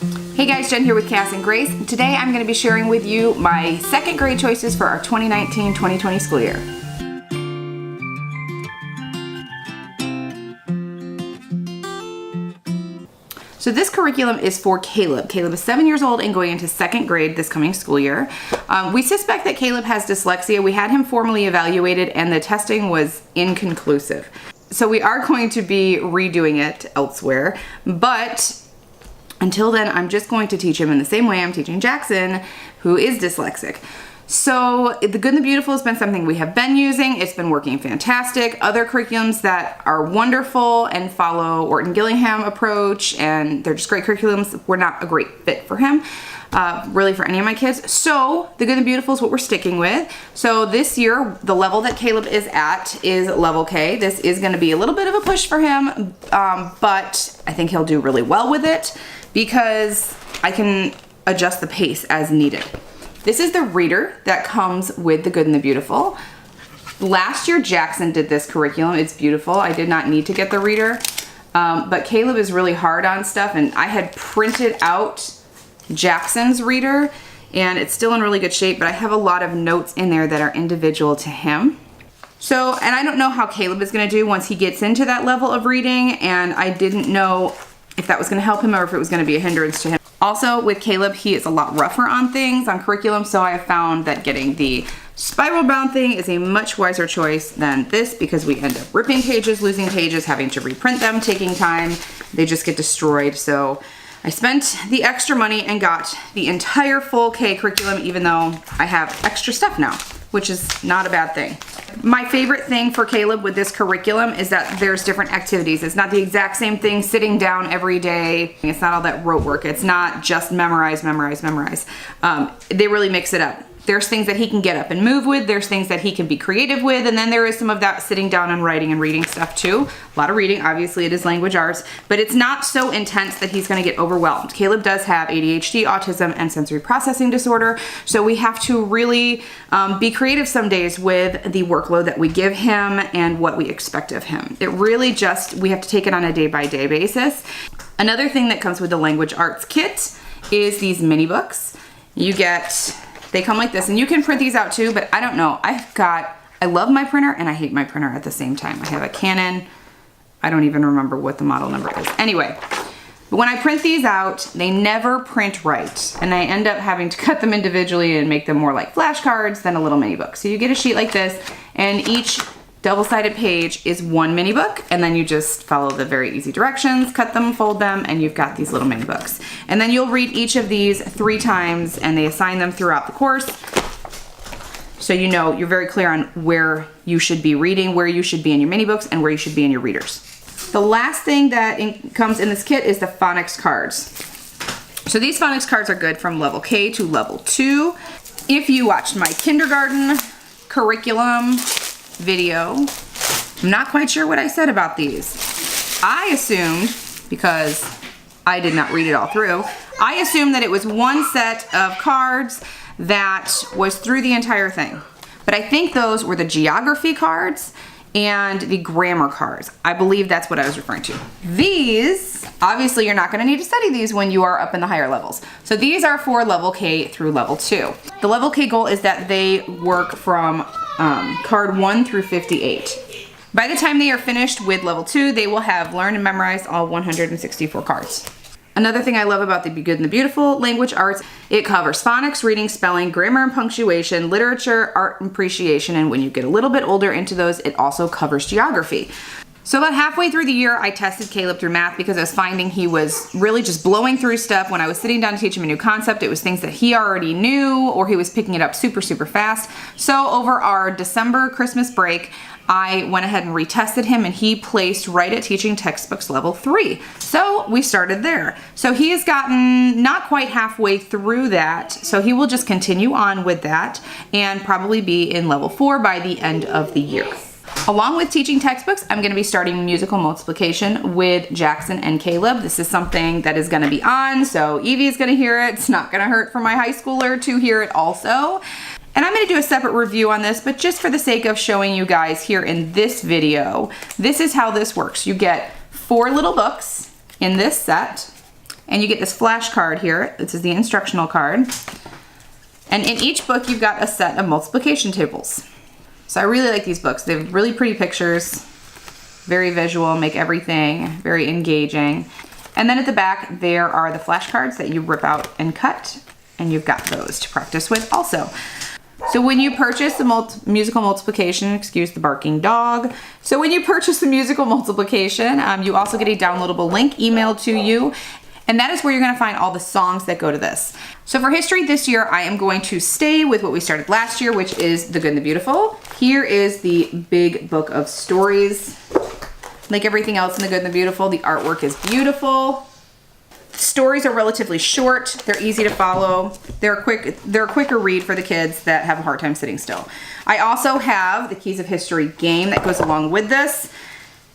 Hey guys, Jen here with Cass and Grace. Today I'm going to be sharing with you my second grade choices for our 2019-2020 school year. So this curriculum is for Caleb. Caleb is 7 years old and going into second grade this coming school year. We suspect that Caleb has dyslexia. We had him formally evaluated and the testing was inconclusive. So we are going to be redoing it elsewhere, but until then, I'm just going to teach him in the same way I'm teaching Jackson, who is dyslexic. So The Good and the Beautiful has been something we have been using. It's been working fantastic. Other curriculums that are wonderful and follow Orton Gillingham approach, and they're just great curriculums, were not a great fit for him, really for any of my kids. So The Good and the Beautiful is what we're sticking with. So this year, the level that Caleb is at is level K. This is gonna be a little bit of a push for him, but I think he'll do really well with it because I can adjust the pace as needed. This is the reader that comes with The Good and the Beautiful. Last year, Jackson did this curriculum. It's beautiful. I did not need to get the reader, but Caleb is really hard on stuff, and I had printed out Jackson's reader, and it's still in really good shape, but I have a lot of notes in there that are individual to him. So, and I don't know how Caleb is gonna do once he gets into that level of reading, and I didn't know if that was gonna help him or if it was gonna be a hindrance to him. Also with Caleb, he is a lot rougher on things, on curriculum, so I have found that getting the spiral bound thing is a much wiser choice than this because we end up ripping pages, losing pages, having to reprint them, taking time. They just get destroyed. So I spent the extra money and got the entire full K curriculum, even though I have extra stuff now, which is not a bad thing. My favorite thing for Caleb with this curriculum is that there's different activities. It's not the exact same thing sitting down every day. It's not all that rote work. It's not just memorize, memorize, memorize. They really mix it up. There's things that he can get up and move with. There's things that he can be creative with. And then there is some of that sitting down and writing and reading stuff too. A lot of reading, obviously it is language arts, but it's not so intense that he's gonna get overwhelmed. Caleb does have ADHD, autism, and sensory processing disorder. So we have to really be creative some days with the workload that we give him and what we expect of him. It really just, we have to take it on a day-by-day basis. Another thing that comes with the language arts kit is these mini books. They come like this, and you can print these out too, but I don't know. I love my printer and I hate my printer at the same time. I have a Canon. I don't even remember what the model number is. Anyway, but when I print these out, they never print right. And I end up having to cut them individually and make them more like flashcards than a little mini book. So you get a sheet like this, and each double-sided page is one mini book, and then you just follow the very easy directions, cut them, fold them, and you've got these little mini books. And then you'll read each of these 3 times, and they assign them throughout the course. So you know, you're very clear on where you should be reading, where you should be in your mini books, and where you should be in your readers. The last thing that comes in this kit is the phonics cards. So these phonics cards are good from level K to level 2. If you watched my kindergarten curriculum video, I'm not quite sure what I said about these. I assumed, because I did not read it all through, I assumed that it was one set of cards that was through the entire thing. But I think those were the geography cards and the grammar cards. I believe that's what I was referring to. These, obviously you're not gonna need to study these when you are up in the higher levels. So these are for level K through level 2. The level K goal is that they work from card 1 through 58. By the time they are finished with level 2, they will have learned and memorized all 164 cards. Another thing I love about the Good and the Beautiful language arts, it covers phonics, reading, spelling, grammar and punctuation, literature, art and appreciation, and when you get a little bit older into those, it also covers geography. So about halfway through the year, I tested Caleb through math because I was finding he was really just blowing through stuff. When I was sitting down to teach him a new concept, it was things that he already knew, or he was picking it up super, super fast. So over our December Christmas break, I went ahead and retested him, and he placed right at teaching textbooks level 3. So we started there. So he has gotten not quite halfway through that, so he will just continue on with that and probably be in level 4 by the end of the year. Along with teaching textbooks, I'm going to be starting musical multiplication with Jackson and Caleb. This is something that is going to be on, so Evie is going to hear it. It's not going to hurt for my high schooler to hear it also. And I'm going to do a separate review on this, but just for the sake of showing you guys here in this video, this is how this works. You get 4 little books in this set. And you get this flash card here. This is the instructional card. And in each book, you've got a set of multiplication tables. So I really like these books. They have really pretty pictures, very visual, make everything very engaging. And then at the back, there are the flashcards that you rip out and cut, and you've got those to practice with also. So when you purchase the musical multiplication, excuse the barking dog. So when you purchase the musical multiplication, you also get a downloadable link emailed to you. And that is where you're gonna find all the songs that go to this. So for history this year, I am going to stay with what we started last year, which is The Good and the Beautiful. Here is the big book of stories. Like everything else in The Good and the Beautiful, the artwork is beautiful. The stories are relatively short. They're easy to follow. They're a quicker read for the kids that have a hard time sitting still. I also have the Keys of History game that goes along with this.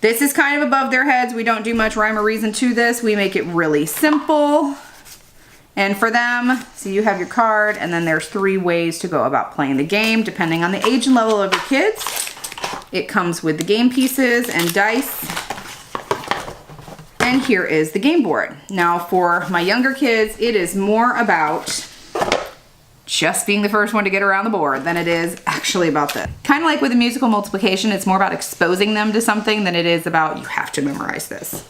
This is kind of above their heads. We don't do much rhyme or reason to this. We make it really simple. And for them, so you have your card, and then there's 3 ways to go about playing the game, depending on the age and level of your kids. It comes with the game pieces and dice. And here is the game board. Now for my younger kids, it is more about just being the first one to get around the board than it is actually about this. Kind of like with the musical multiplication, it's more about exposing them to something than it is about you have to memorize this.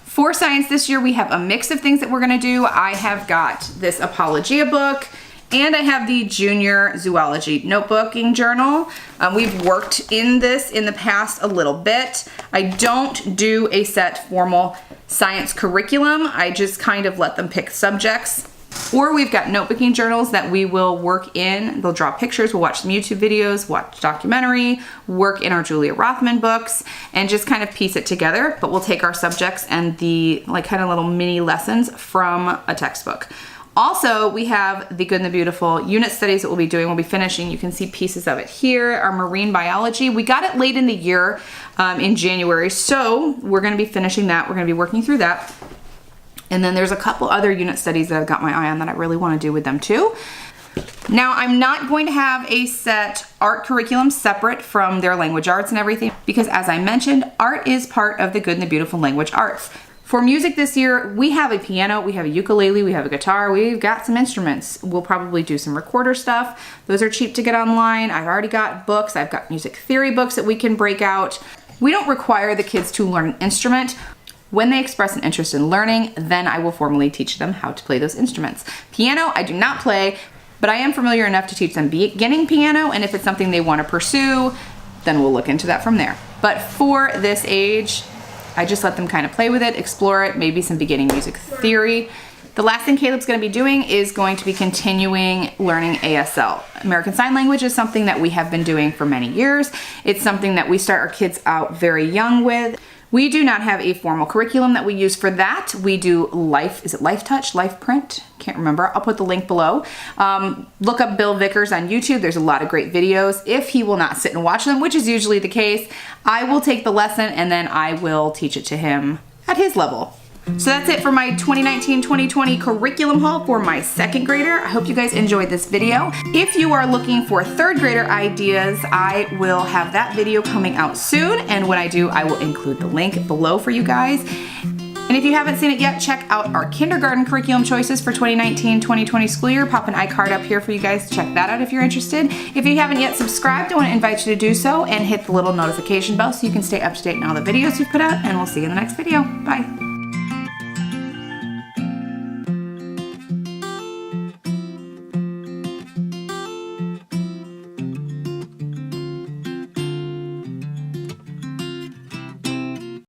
For science this year, we have a mix of things that we're gonna do. I have got this Apologia book, and I have the Junior Zoology Notebooking Journal. We've worked in this in the past a little bit. I don't do a set formal science curriculum. I just kind of let them pick subjects. Or we've got notebooking journals that we will work in. They'll draw pictures, we'll watch some YouTube videos, watch documentary, work in our Julia Rothman books, and just kind of piece it together. But we'll take our subjects and the like kind of little mini lessons from a textbook. Also, we have the Good and the Beautiful unit studies that we'll be doing. We'll be finishing. You can see pieces of it here. Our marine biology. We got it late in the year in January, so we're going to be finishing that. We're going to be working through that. And then there's a couple other unit studies that I've got my eye on that I really want to do with them too. Now, I'm not going to have a set art curriculum separate from their language arts and everything because, as I mentioned, art is part of the Good and the Beautiful language arts. For music this year, we have a piano, we have a ukulele, we have a guitar, we've got some instruments. We'll probably do some recorder stuff. Those are cheap to get online. I've already got books. I've got music theory books that we can break out. We don't require the kids to learn an instrument. When they express an interest in learning, then I will formally teach them how to play those instruments. Piano, I do not play, but I am familiar enough to teach them beginning piano, and if it's something they want to pursue, then we'll look into that from there. But for this age, I just let them kind of play with it, explore it, maybe some beginning music theory. The last thing Caleb's going to be doing is going to be continuing learning ASL. American Sign Language is something that we have been doing for many years. It's something that we start our kids out very young with. We do not have a formal curriculum that we use for that. We do is it Life Touch, Life Print? Can't remember. I'll put the link below. Look up Bill Vickers on YouTube. There's a lot of great videos. If he will not sit and watch them, which is usually the case, I will take the lesson and then I will teach it to him at his level. So that's it for my 2019-2020 curriculum haul for my 2nd grader. I hope you guys enjoyed this video. If you are looking for 3rd grader ideas, I will have that video coming out soon. And when I do, I will include the link below for you guys. And if you haven't seen it yet, check out our kindergarten curriculum choices for 2019-2020 school year. Pop an iCard up here for you guys to check that out if you're interested. If you haven't yet subscribed, I want to invite you to do so and hit the little notification bell so you can stay up to date on all the videos we've put out. And we'll see you in the next video. Bye.